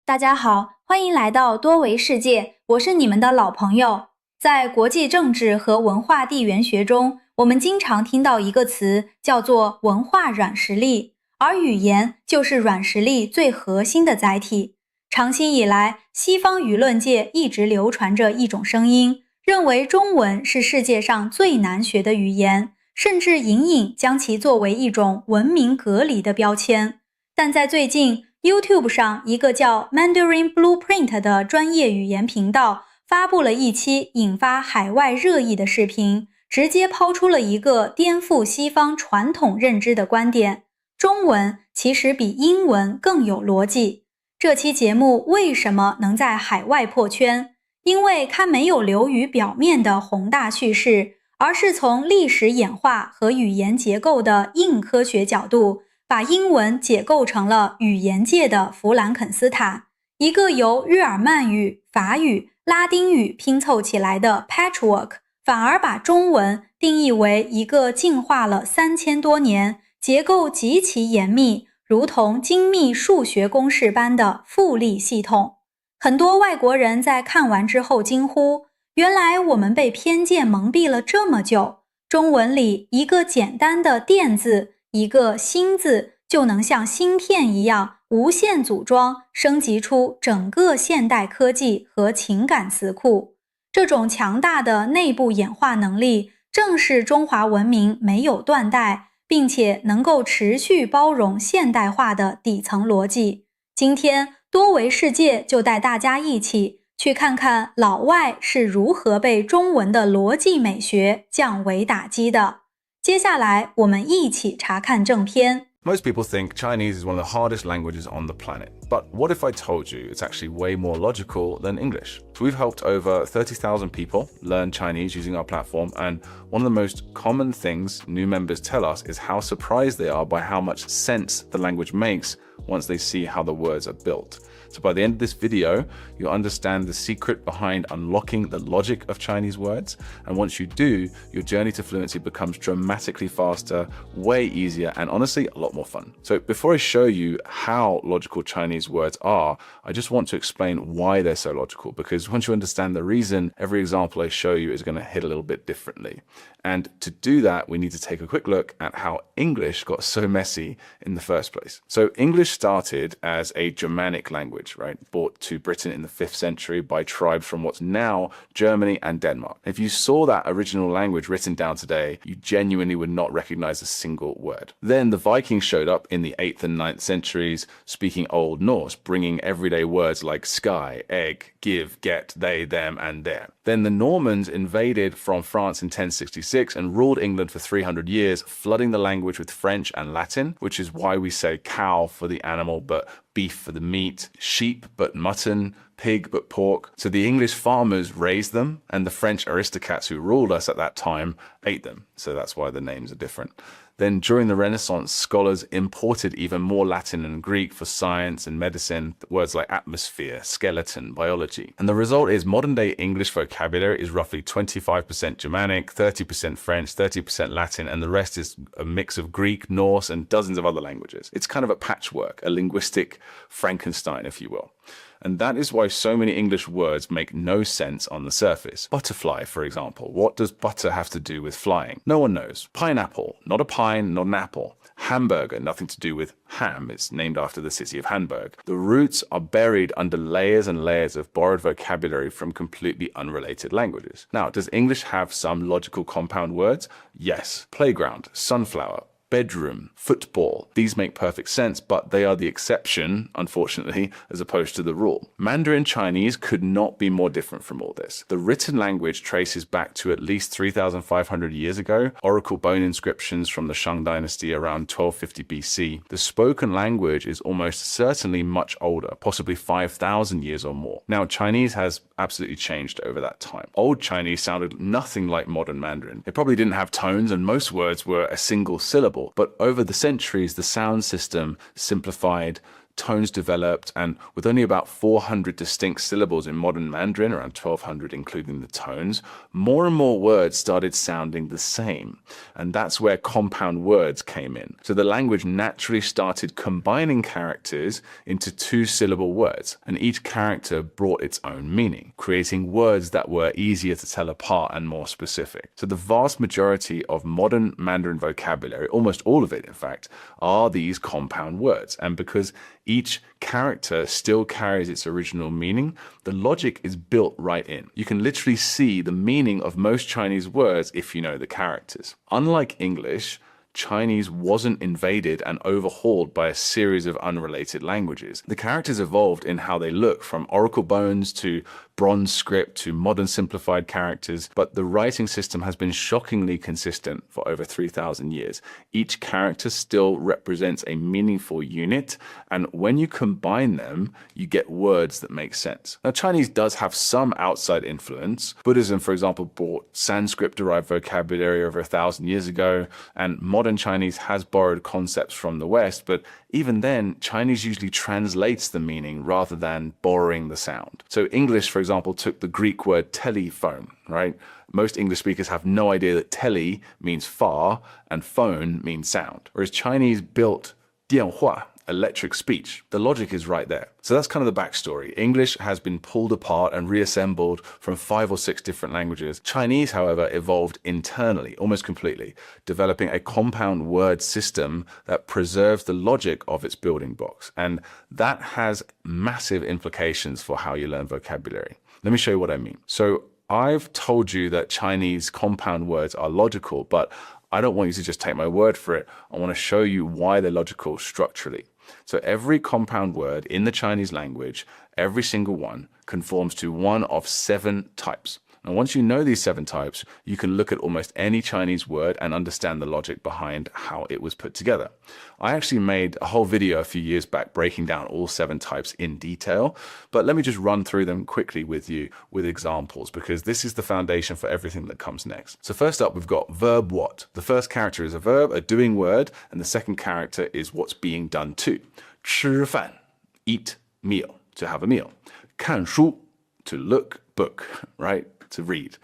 大家好，欢迎来到多维世界，我是你们的老朋友。在国际政治和文化地缘学中，我们经常听到一个词叫做文化软实力，而语言就是软实力最核心的载体。长期以来，西方舆论界一直流传着一种声音，认为中文是世界上最难学的语言，甚至隐隐将其作为一种文明隔离的标签。但在最近YouTube 上一个叫 Mandarin Blueprint 的专业语言频道发布了一期引发海外热议的视频，直接抛出了一个颠覆西方传统认知的观点：中文其实比英文更有逻辑。这期节目为什么能在海外破圈？因为它没有流于表面的宏大叙事，而是从历史演化和语言结构的硬科学角度，把英文解构成了语言界的弗兰肯斯坦，一个由日耳曼语、法语、拉丁语拼凑起来的 patchwork， 反而把中文定义为一个进化了3000多年、结构极其严密，如同精密数学公式般的复利系统。很多外国人在看完之后惊呼，原来我们被偏见蒙蔽了这么久，中文里一个简单的电字，一个新字就能像芯片一样无限组装，升级出整个现代科技和情感词库。这种强大的内部演化能力，正是中华文明没有断代，并且能够持续包容现代化的底层逻辑。今天多维世界就带大家一起去看看老外是如何被中文的逻辑美学降维打击的。接下来我们一起查看正片。 Most people think Chinese is one of the hardest languages on the planet. But what if I told you it's actually way more logical than English? So we've helped over 30,000 people learn Chinese using our platform, and one of the most common things new members tell us is how surprised they are by how much sense the language makes once they see how the words are built. So by the end of this video, you'll understand the secret behind unlocking the logic of Chinese words. And once you do, your journey to fluency becomes dramatically faster, way easier, and honestly, a lot more fun. So before I show you how logical Chinese words are, I just want to explain why they're so logical, because once you understand the reason, every example I show you is going to hit a little bit differently. And to do that, we need to take a quick look at how English got so messy in the first place. So English started as a Germanic language, right? Brought to Britain in the 5th century by tribes from what's now Germany and Denmark. If you saw that original language written down today, you genuinely would not recognize a single word. Then the Vikings showed up in the 8th and 9th centuries, speaking Old Norse, bringing everyday words like sky, egg, give, get, they, them, and their. Then the Normans invaded from France in 1066 and ruled England for 300 years, flooding the language with French and Latin, which is why we say cow for the animal, but beef for the meat, sheep but mutton, pig but pork. So the English farmers raised them, and the French aristocrats who ruled us at that time ate them. So that's why the names are different. Then during the Renaissance, scholars imported even more Latin and Greek for science and medicine, words like atmosphere, skeleton, biology. And the result is modern day English vocabulary is roughly 25% Germanic, 30% French, 30% Latin, and the rest is a mix of Greek, Norse, and dozens of other languages. It's kind of a patchwork, a linguistic Frankenstein, if you will. And that is why so many English words make no sense on the surface. Butterfly, for example. What does butter have to do with flying? No one knows. Pineapple, not a pine, not an apple. Hamburger, nothing to do with ham. It's named after the city of Hamburg. The roots are buried under layers and layers of borrowed vocabulary from completely unrelated languages. Now, does English have some logical compound words? Yes. Playground, sunflower, bedroom, football. These make perfect sense, but they are the exception, unfortunately, as opposed to the rule. Mandarin Chinese could not be more different from all this. The written language traces back to at least 3,500 years ago, oracle bone inscriptions from the Shang dynasty around 1250 BC. The spoken language is almost certainly much older, possibly 5,000 years or more. Now, Chinese has absolutely changed over that time. Old Chinese sounded nothing like modern Mandarin. It probably didn't have tones, and most words were a single syllable. But over the centuries, the sound system simplified, tones developed, and with only about 400 distinct syllables in modern Mandarin, around 1200 including the tones, more and more words started sounding the same. And that's where compound words came in. So the language naturally started combining characters into two-syllable words, and each character brought its own meaning, creating words that were easier to tell apart and more specific. So the vast majority of modern Mandarin vocabulary, almost all of it in fact, are these compound words. And because each character still carries its original meaning, the logic is built right in. You can literally see the meaning of most Chinese words if you know the characters. Unlike English, Chinese wasn't invaded and overhauled by a series of unrelated languages. The characters evolved in how they look, from oracle bones to bronze script to modern simplified characters, but the writing system has been shockingly consistent for over 3,000 years. Each character still represents a meaningful unit, and when you combine them, you get words that make sense. Now, Chinese does have some outside influence. Buddhism, for example, brought Sanskrit-derived vocabulary over 1,000 years ago, and modern Chinese has borrowed concepts from the West, but even then, Chinese usually translates the meaning rather than borrowing the sound. So English, for example, took the Greek word telephone, right? Most English speakers have no idea that tele means far and phone means sound, whereas Chinese built 电话, electric speech. The logic is right there. So that's kind of the backstory. English has been pulled apart and reassembled from 5 or 6 different languages. Chinese, however, evolved internally, almost completely, developing a compound word system that preserves the logic of its building blocks. And that has massive implications for how you learn vocabulary. Let me show you what I mean. So I've told you that Chinese compound words are logical, but I don't want you to just take my word for it. I want to show you why they're logical structurally. So every compound word in the Chinese language, every single one, conforms to one of 7 types. And once you know these 7 types, you can look at almost any Chinese word and understand the logic behind how it was put together. I actually made a whole video a few years back breaking down all 7 types in detail, but let me just run through them quickly with you with examples, because this is the foundation for everything that comes next. So first up, we've got verb what. The first character is a verb, a doing word, and the second character is what's being done to. 吃饭, eat, meal, to have a meal. 看书, to look, book, right? To read.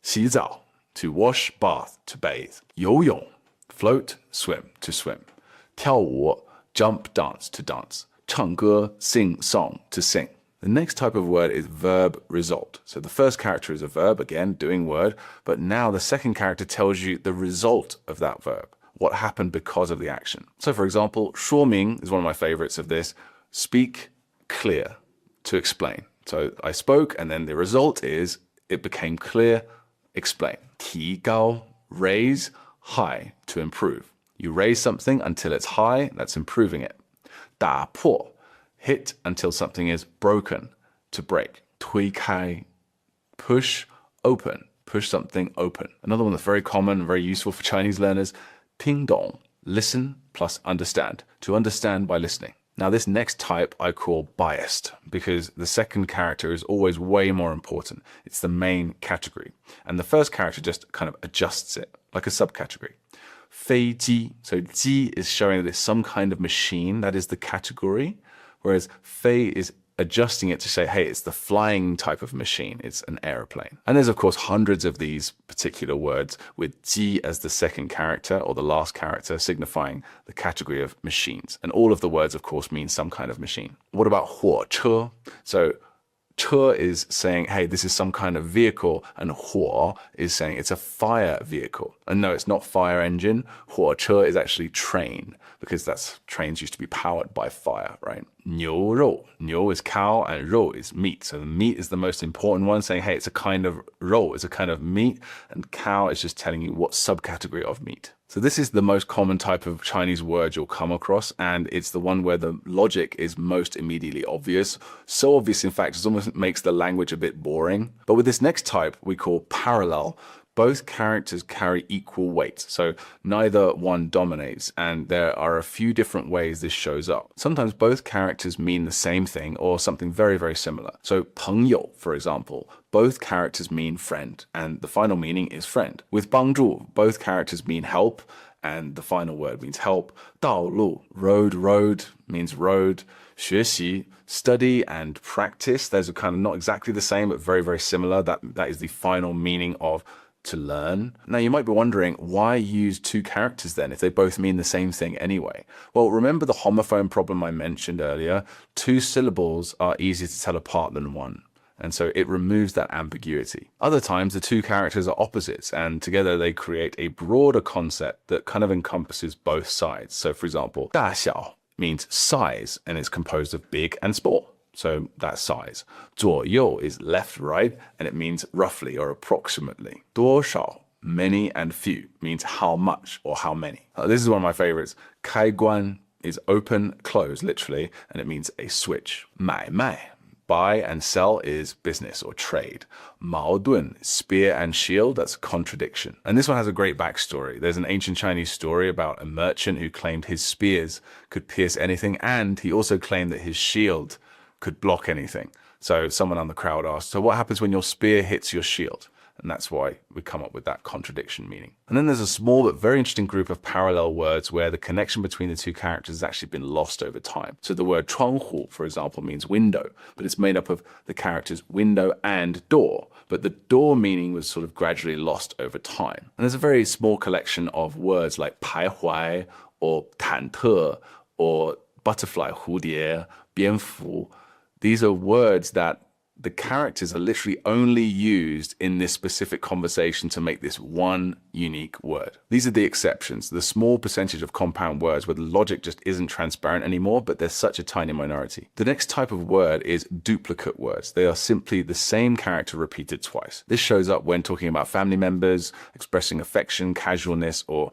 洗澡, to wash, bath, to bathe. 游泳, float, swim, to swim. 跳舞, jump, dance, to dance. 唱歌, sing, song, to sing. The next type of word is verb result. So the first character is a verb, again, doing word, but now the second character tells you the result of that verb, what happened because of the action. So for example, 说明 is one of my favorites of this. Speak clear, to explain. So I spoke, and then the result is it became clear, explain. 提高, raise, high, to improve. You raise something until it's high, that's improving it. 打破, hit until something is broken, to break. 推开, push, open, push something open. Another one that's very common, very useful for Chinese learners, 听懂, listen plus understand, to understand by listening. Now, this next type I call biased, because the second character is always way more important. It's the main category. And the first character just kind of adjusts it, like a subcategory. 飞机, so 机 is showing that it's some kind of machine, that is the category, whereas 飞 is adjusting it to say, hey, it's the flying type of machine. It's an aeroplane. And there's, of course, hundreds of these particular words with 机 as the second character or the last character signifying the category of machines. And all of the words, of course, mean some kind of machine. What about 火车? So 车 is saying, hey, this is some kind of vehicle, and 火 is saying it's a fire vehicle. And no, it's not fire engine. 火车 is actually train, because trains used to be powered by fire, right? 牛肉, 牛 is cow, and 肉 is meat. So the meat is the most important one, saying, hey, it's a kind of 肉, it's a kind of meat, and cow is just telling you what subcategory of meat. So this is the most common type of Chinese word you'll come across, and it's the one where the logic is most immediately obvious. So obvious, in fact, it almost makes the language a bit boring. But with this next type, we call parallel. Both characters carry equal weight, so neither one dominates, and there are a few different ways this shows up. Sometimes both characters mean the same thing or something very, very similar. So 朋友, for example, both characters mean friend, and the final meaning is friend. With 帮助, both characters mean help, and the final word means help. 道路, road, means road. 学习, study, and practice. Those are kind of not exactly the same, but very, very similar. That is the final meaning of to learn. Now, you might be wondering, why use two characters then if they both mean the same thing anyway? Well, remember the homophone problem I mentioned earlier? Two syllables are easier to tell apart than one. And so it removes that ambiguity. Other times, the two characters are opposites, and together they create a broader concept that kind of encompasses both sides. So, for example, 大小 means size, and it's composed of big and small. So that's size. 左右 is left, right, and it means roughly or approximately. 多少 many and few means how much or how many. This is one of my favorites. 开关 is open, close, literally, and it means a switch. 买卖 buy and sell is business or trade. 矛盾, spear and shield, that's contradiction. And this one has a great backstory. There's an ancient Chinese story about a merchant who claimed his spears could pierce anything, and he also claimed that his shield could block anything. So someone on the crowd asked, so what happens when your spear hits your shield? And that's why we come up with that contradiction meaning. And then there's a small but very interesting group of parallel words where the connection between the two characters has actually been lost over time. So the word 窗户, for example, means window, but it's made up of the characters window and door. But the door meaning was sort of gradually lost over time. And there's a very small collection of words like 徘徊 or 忐忑 or butterfly, 蝴蝶, 蝙蝠. These are words that the characters are literally only used in this specific conversation to make this one unique word. These are the exceptions, the small percentage of compound words where the logic just isn't transparent anymore, but they're such a tiny minority. The next type of word is duplicate words. They are simply the same character repeated twice. This shows up when talking about family members, expressing affection, casualness, or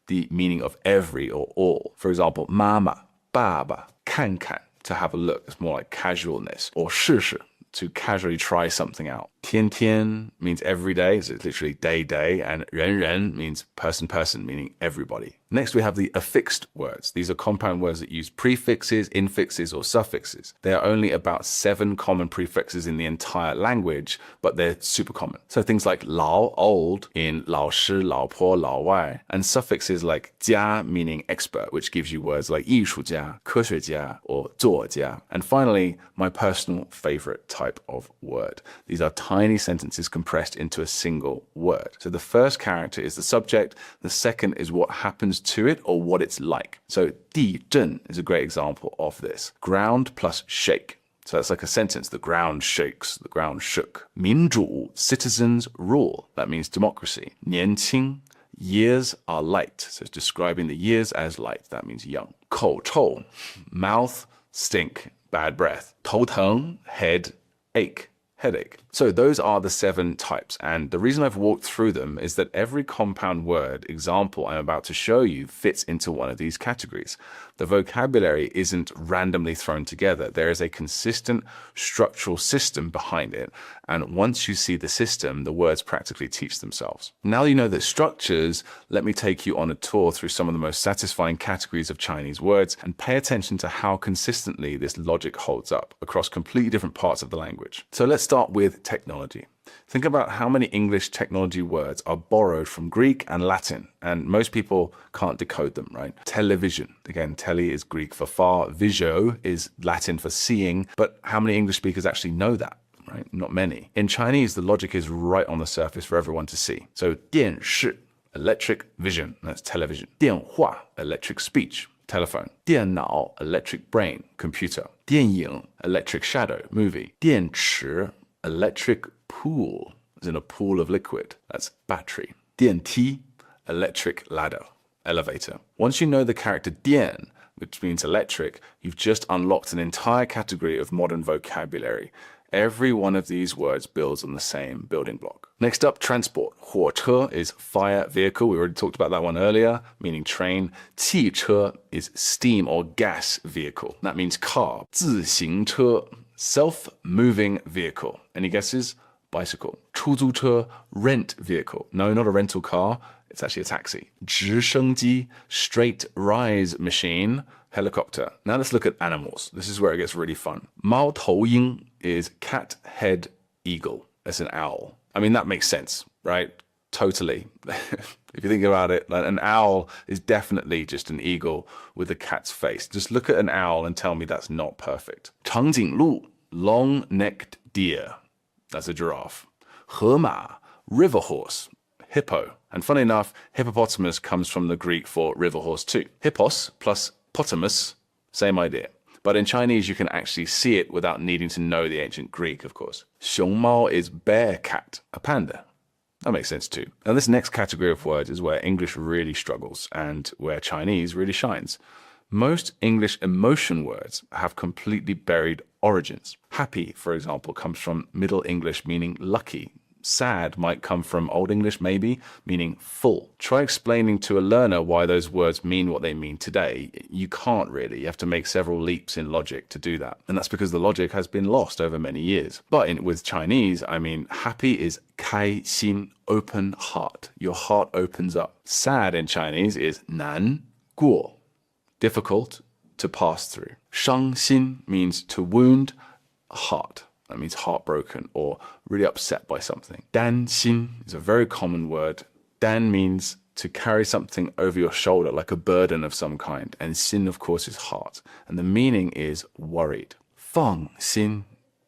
the meaning of every or all. For example, 妈妈, 爸爸, 看看, to have a look. It's more like casualness. Or 试试, to casually try something out. 天天 means every day, so it's literally day, and 人人 means person, meaning everybody. Next, we have the affixed words. These are compound words that use prefixes, infixes, or suffixes. There are only about 7 common prefixes in the entire language, but they're super common. So things like 老, old, in 老师, 老婆, 老外, and suffixes like 家, meaning expert, which gives you words like 艺术家, 科学家, or 作家. And finally, my personal favorite type of word. These are tiny sentences compressed into a single word. So the first character is the subject, the second is what happens to it or what it's like. So 地震 is a great example of this. Ground plus shake. So that's like a sentence. The ground shakes, the ground shook. 民主, citizens rule. That means democracy. 年轻, years are light. So it's describing the years as light. That means young. 口臭, mouth, stink, bad breath. 头疼, head, ache, headache. So those are the 7 types, and the reason I've walked through them is that every compound word example I'm about to show you fits into one of these categories. The vocabulary isn't randomly thrown together. There is a consistent structural system behind it, and once you see the system, the words practically teach themselves. Now you know the structures, let me take you on a tour through some of the most satisfying categories of Chinese words and pay attention to how consistently this logic holds up across completely different parts of the language. So let's start with technology. Think about how many English technology words are borrowed from Greek and Latin, and most people can't decode them, right? Television. Again, tele is Greek for far, visio is Latin for seeing, but how many English speakers actually know that? Right? Not many. In Chinese, the logic is right on the surface for everyone to see. So 电视, electric vision, that's television. 电话, electric speech, telephone. 电脑, electric brain, computer. 电影, electric shadow, movie. 电池, electric pool, as in a pool of liquid, that's battery. 电梯, electric ladder, elevator. Once you know the character 电, which means electric, you've just unlocked an entire category of modern vocabulary. Every one of these words builds on the same building block. Next up, transport. 火车 is fire vehicle. We already talked about that one earlier, meaning train. 汽车 is steam or gas vehicle. That means car. 自行车, self-moving vehicle. Any guesses? Bicycle. 出租车, rent vehicle. No, not a rental car. It's actually a taxi. 直升机, straight rise machine, helicopter. Now let's look at animals. This is where it gets really fun. 猫头鹰 is cat head eagle. That's an owl. I mean, that makes sense, right? Totally. If you think about it, like an owl is definitely just an eagle with a cat's face. Just look at an owl and tell me that's not perfect. 长颈鹿, long-necked deer. That's a giraffe. 河马, river horse, hippo. And funny enough, hippopotamus comes from the Greek for river horse too. Hippos plus potamus, same idea. But in Chinese, you can actually see it without needing to know the ancient Greek, of course. 熊猫 is bear cat, a panda. That makes sense too. Now, this next category of words is where English really struggles and where Chinese really shines. Most English emotion words have completely buried origins. Happy, for example, comes from Middle English meaning lucky. Sad might come from Old English maybe, meaning full. Try explaining to a learner why those words mean what they mean today. You can't really. You have to make several leaps in logic to do that. And that's because the logic has been lost over many years. But with Chinese, I mean, happy is 开心, open heart. Your heart opens up. Sad in Chinese is 难过, difficult to pass through. 伤心 means to wound a heart. That means heartbroken or really upset by something. 担心 is a very common word. 担 means to carry something over your shoulder, like a burden of some kind. And 心, of course, is heart. And the meaning is worried. 放心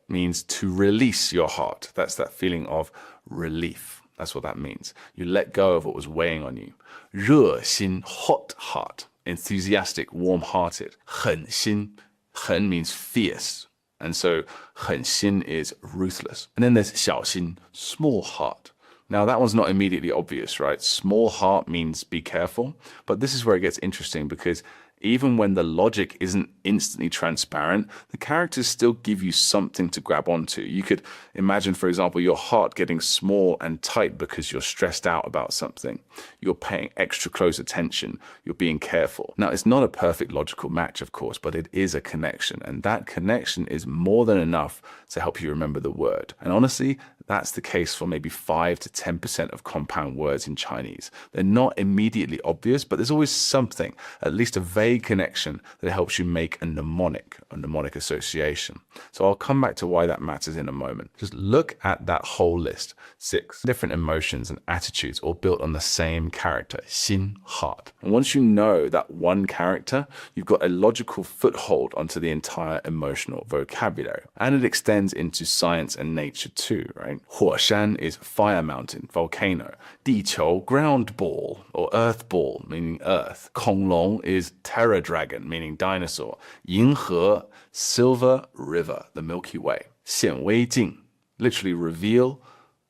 means to release your heart. That's that feeling of relief. That's what that means. You let go of what was weighing on you. 热心, hot heart. Enthusiastic, warm-hearted. 狠心, 狠 means fierce. And so 狠心 is ruthless. And then there's 小心, small heart. Now that one's not immediately obvious, right? Small heart means be careful. But this is where it gets interesting because even when the logic isn't instantly transparent, the characters still give you something to grab onto. You could imagine, for example, your heart getting small and tight because you're stressed out about something. You're paying extra close attention. You're being careful. Now, it's not a perfect logical match, of course, but it is a connection. And that connection is more than enough to help you remember the word. And honestly, that's the case for maybe 5 to 10% of compound words in Chinese. They're not immediately obvious, but there's always something, at least a vague connection that helps you make a mnemonic association. So I'll come back to why that matters in a moment. Just look at that whole list. 6 different emotions and attitudes all built on the same character, 心, heart. And once you know that one character, you've got a logical foothold onto the entire emotional vocabulary. And it extends into science and nature too, right? 火山 is fire mountain, volcano. 地球, ground ball or earth ball, meaning earth. 恐龙 is terror dragon, meaning dinosaur. 银河, silver river, the Milky Way. 显微镜, literally reveal,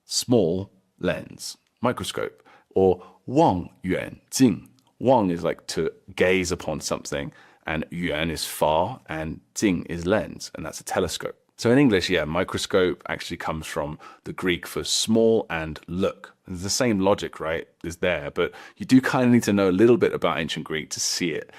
small lens, microscope. Or 望远镜. Wang is like to gaze upon something, and yuan is far, and jing is lens, and that's a telescope. So in English, microscope actually comes from the Greek for small and look. The same logic, right, is there, but you do kind of need to know a little bit about ancient Greek to see it.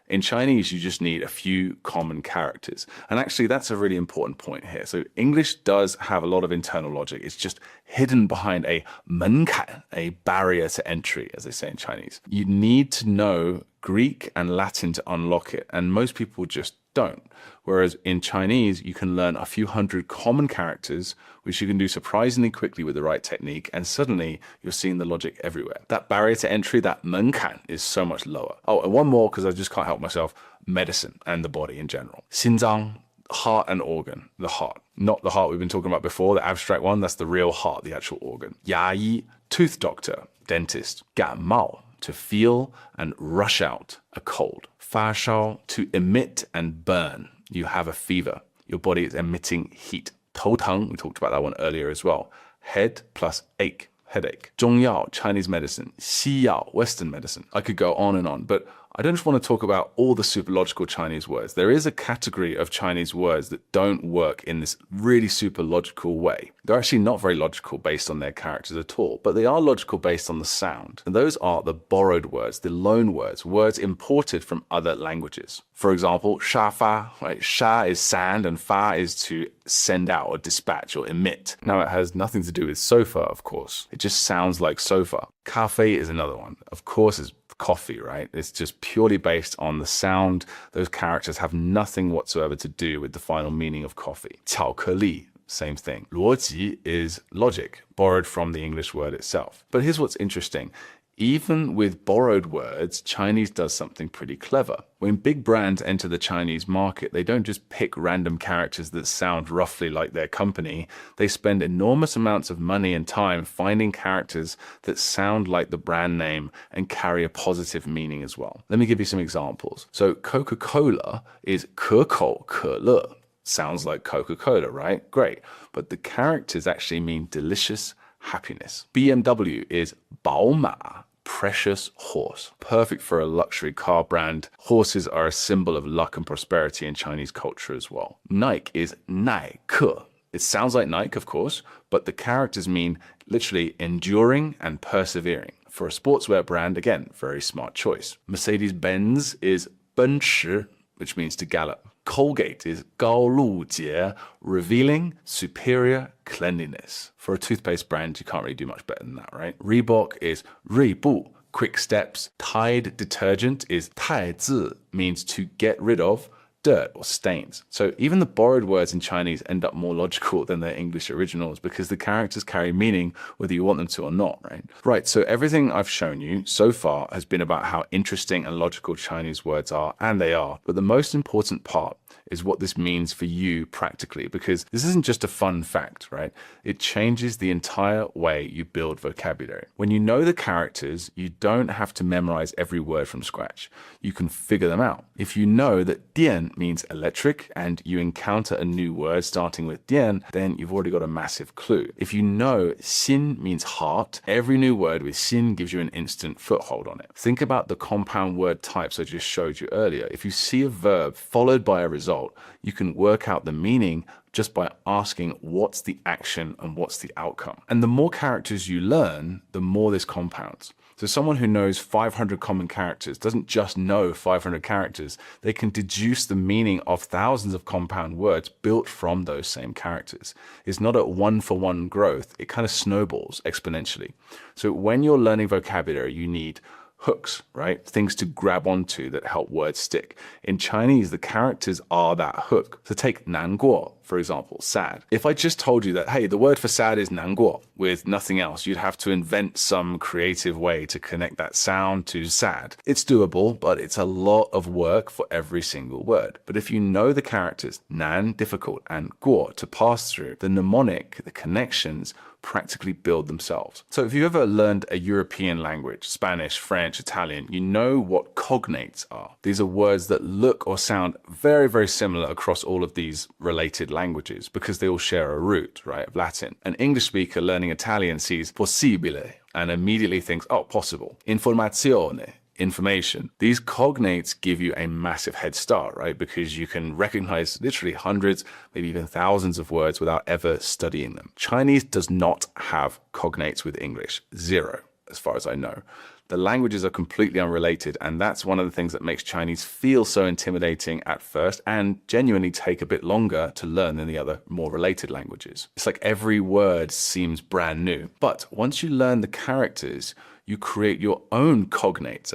In Chinese, you just need a few common characters. And actually, that's a really important point here. So English does have a lot of internal logic. It's just hidden behind a 门槛, a barrier to entry, as they say in Chinese. You need to know Greek and Latin to unlock it, and most people just don't. Whereas in Chinese, you can learn a few hundred common characters, which you can do surprisingly quickly with the right technique, and suddenly you're seeing the logic everywhere. That barrier to entry, that 门槛, is so much lower. Oh, and one more, because I just can't help myself, medicine and the body in general. 心脏, heart and organ, the heart. Not the heart we've been talking about before, the abstract one, that's the real heart, the actual organ. 牙医, tooth doctor, dentist. 感冒, to feel and rush out a cold. 发烧, to emit and burn. You have a fever. Your body is emitting heat. 头疼, we talked about that one earlier as well. Head plus ache, headache. 中药, Chinese medicine. 西药, Western medicine. I could go on, but I don't just want to talk about all the super logical Chinese words. There is a category of Chinese words that don't work in this really super logical way. They're actually not very logical based on their characters at all, but they are logical based on the sound. And those are the borrowed words, the loan words, words imported from other languages. For example, 沙发, right? 沙 is sand and 发 is to send out or dispatch or emit. Now it has nothing to do with sofa, of course. It just sounds like sofa. 咖啡 is another one. Of course, it's coffee, right? It's just purely based on the sound. Those characters have nothing whatsoever to do with the final meaning of coffee. 巧克力, same thing. 逻辑 is logic, borrowed from the English word itself. But here's what's interesting. Even with borrowed words, Chinese does something pretty clever. When big brands enter the Chinese market, they don't just pick random characters that sound roughly like their company. They spend enormous amounts of money and time finding characters that sound like the brand name and carry a positive meaning as well. Let me give you some examples. So Coca-Cola is 可口可乐. Sounds like Coca-Cola, right? Great. But the characters actually mean delicious happiness. BMW is 宝马. Precious horse. Perfect for a luxury car brand. Horses are a symbol of luck and prosperity in Chinese culture as well. Nike is 耐克. It sounds like Nike, of course, but the characters mean literally enduring and persevering. For a sportswear brand, again, very smart choice. Mercedes-Benz is 奔驰, which means to gallop. Colgate is 高露洁, revealing superior cleanliness. For a toothpaste brand, you can't really do much better than that, right? Reebok is 锐步, quick steps. Tide detergent is 太渍, means to get rid of dirt or stains. So even the borrowed words in Chinese end up more logical than their English originals because the characters carry meaning whether you want them to or not, right? Right, so everything I've shown you so far has been about how interesting and logical Chinese words are, and they are. But the most important part is what this means for you practically, because this isn't just a fun fact, right? It changes the entire way you build vocabulary. When you know the characters, you don't have to memorize every word from scratch. You can figure them out. If you know that 电 means electric and you encounter a new word starting with 电, then you've already got a massive clue. If you know 心 means heart, every new word with 心 gives you an instant foothold on it. Think about the compound word types I just showed you earlier. If you see a verb followed by a result, you can work out the meaning just by asking what's the action and what's the outcome. And the more characters you learn, the more this compounds. So someone who knows 500 common characters doesn't just know 500 characters. They can deduce the meaning of thousands of compound words built from those same characters. It's not a one-for-one growth. It kind of snowballs exponentially. So when you're learning vocabulary, you need hooks, right? Things to grab onto that help words stick. In Chinese, the characters are that hook. So take 难过, for example, sad. If I just told you that, hey, the word for sad is 难过, with nothing else, you'd have to invent some creative way to connect that sound to sad. It's doable, but it's a lot of work for every single word. But if you know the characters, 难, difficult, and 过, to pass through, the mnemonic, the connections, practically build themselves. So if you ever learned a European language, Spanish, French, Italian, you know what cognates are. These are words that look or sound very, very similar across all of these related languages because they all share a root, right, of Latin. An English speaker learning Italian sees possibile and immediately thinks, oh, possible. Informazione, information. These cognates give you a massive head start, right? Because you can recognize literally hundreds, maybe even thousands of words without ever studying them. Chinese does not have cognates with English. Zero, as far as I know. The languages are completely unrelated, and that's one of the things that makes Chinese feel so intimidating at first and genuinely take a bit longer to learn than the other more related languages. It's like every word seems brand new. But once you learn the characters, you create your own cognates,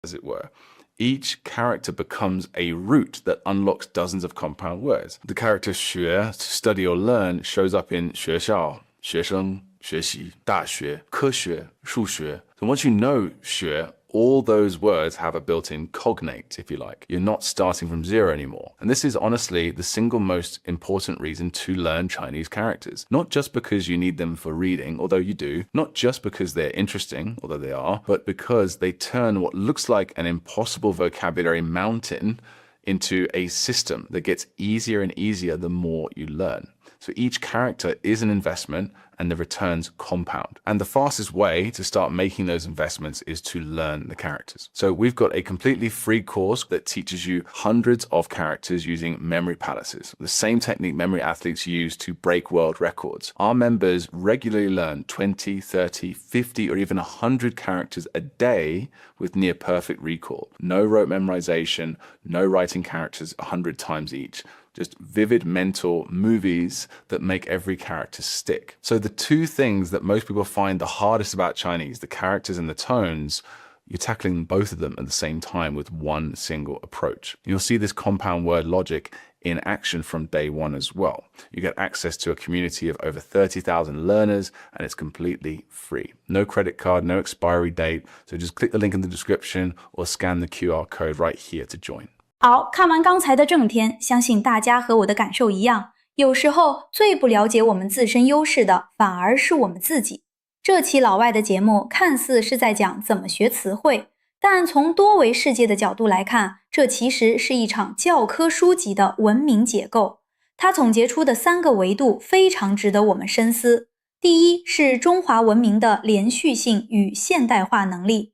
as it were. Each character becomes a root that unlocks dozens of compound words. The character 学, to study or learn, shows up in 学校, 学生, 学习, 大学, 科学, 数学. So once you know 学, all those words have a built-in cognate, if you like. You're not starting from zero anymore. And this is honestly the single most important reason to learn Chinese characters. Not just because you need them for reading, although you do. Not just because they're interesting, although they are. But because they turn what looks like an impossible vocabulary mountain into a system that gets easier and easier the more you learn. So each character is an investment and the returns compound. And the fastest way to start making those investments is to learn the characters. So we've got a completely free course that teaches you hundreds of characters using memory palaces, the same technique memory athletes use to break world records. Our members regularly learn 20, 30, 50, or even 100 characters a day with near perfect recall. No rote memorization, no writing characters 100 times each. Just vivid mental movies that make every character stick. So the two things that most people find the hardest about Chinese, the characters and the tones, you're tackling both of them at the same time with one single approach. You'll see this compound word logic in action from day one as well. You get access to a community of over 30,000 learners, and it's completely free. No credit card, no expiry date, so just click the link in the description or scan the QR code right here to join. 好，看完刚才的正片，相信大家和我的感受一样，有时候最不了解我们自身优势的，反而是我们自己。这期老外的节目看似是在讲怎么学词汇，但从多维世界的角度来看，这其实是一场教科书级的文明解构。它总结出的3个维度非常值得我们深思。第一是中华文明的连续性与现代化能力。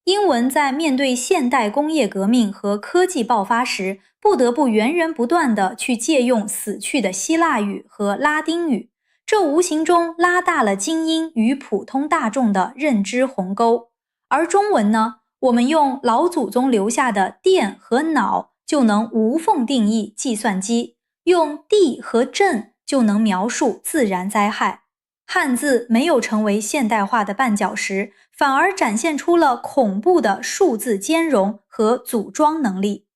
英文在面对现代工业革命和科技爆发时，不得不源源不断地去借用死去的希腊语和拉丁语，这无形中拉大了精英与普通大众的认知鸿沟。而中文呢，我们用老祖宗留下的电和脑就能无缝定义计算机，用地和震就能描述自然灾害。汉字没有成为现代化的绊脚石，反而展现出了恐怖的数字兼容和组装能力。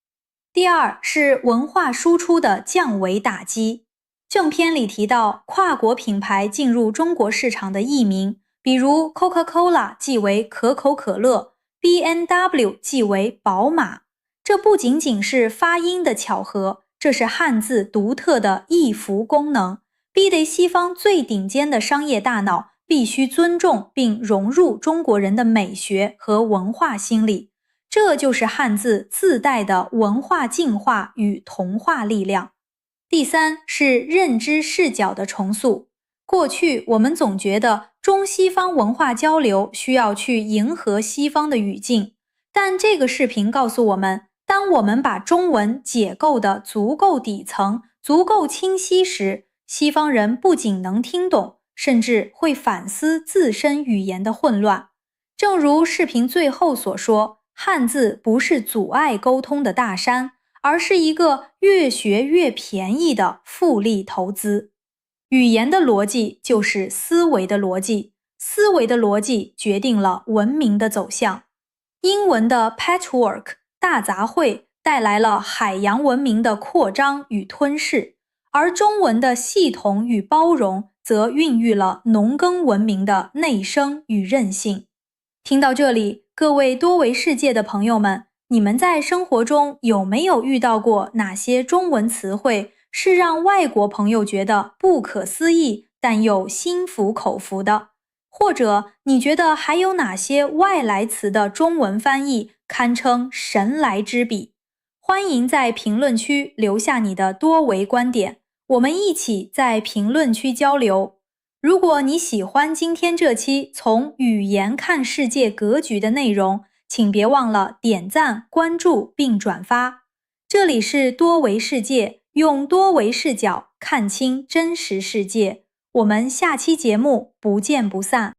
第二是文化输出的降维打击。正片里提到跨国品牌进入中国市场的译名，比如 Coca-Cola 即为可口可乐， BMW 即为宝马。这不仅仅是发音的巧合，这是汉字独特的译符功能，逼得西方最顶尖的商业大脑必须尊重并融入中国人的美学和文化心理。这就是汉字自带的文化净化与同化力量。第三是认知视角的重塑。过去我们总觉得中西方文化交流需要去迎合西方的语境，但这个视频告诉我们，当我们把中文解构的足够底层、足够清晰时，西方人不仅能听懂，甚至会反思自身语言的混乱。正如视频最后所说，汉字不是阻碍沟通的大山，而是一个越学越便宜的复利投资。语言的逻辑就是思维的逻辑，思维的逻辑决定了文明的走向。英文的 patchwork 大杂烩带来了海洋文明的扩张与吞噬，而中文的系统与包容则孕育了农耕文明的内生与韧性。听到这里，各位多维世界的朋友们，你们在生活中有没有遇到过哪些中文词汇是让外国朋友觉得不可思议，但又心服口服的？或者你觉得还有哪些外来词的中文翻译堪称神来之笔？欢迎在评论区留下你的多维观点，我们一起在评论区交流。如果你喜欢今天这期从语言看世界格局的内容，请别忘了点赞、关注并转发。这里是多维世界，用多维视角看清真实世界。我们下期节目不见不散。